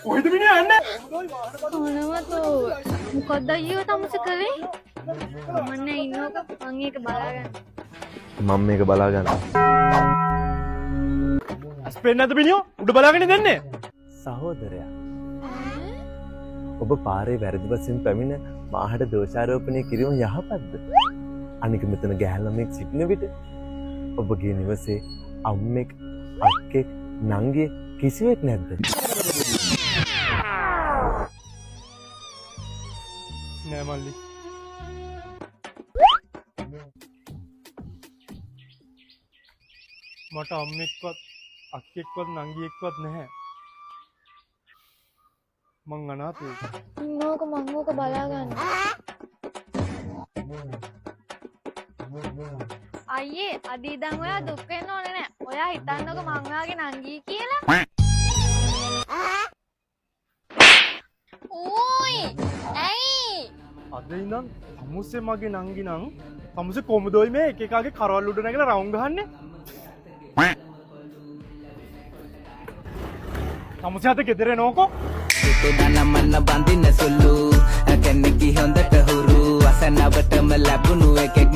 කොහෙද මිනිහා යන්නේ? කොනවතෝ මොකක්ද අයියෝ තමස කළේ? මම ඉන්නෝක මං ඒක බලාගන්න. මම මේක බලා ගන්න. අස්පෙන් නැද්ද මිනිහෝ? උඩ බලාගෙන ඉන්නේ. සහෝදරයා. ඔබ පාරේ වැරදි වශයෙන් පැමිණ මාහට දෝෂාරෝපණය කිරීම යහපත්ද? අනික මෙතන ගැහැල්ලමෙක් සිටින විට ඔබගේ නිවසේ අම්මෙක්, අක්කෙක්, නංගියෙක් කිසිවෙක් නැද්ද? නෑ මල්ලි. මට අම්මෙක්වත් අක්කෙක්වත් නංගියෙක්වත් නැහැ. මං අනාථයි. ඉන්නෝක මං ඕක බලාගන්න. අයියේ අද ඉඳන් ඔයා දුක් වෙන්න ඕනේ නෑ. ඔයා හිතන්නකො මං ඔයාගේ නංගී කියලා. ඕයි ඇයි? අද ඉඳන් තමුසේ මගේ නංගි නම් තමුසේ කොමුදෝයි මේ එක එකාගේ කරවල් උඩ නැගලා රවුම් ගහන්නේ. තමුසේ අද ගෙදර එනෝකෝ. නමන්න බඳින්න සුළු කැනෙකි හොඳට හුරු අසනවටම ලැබුණු එකෙක්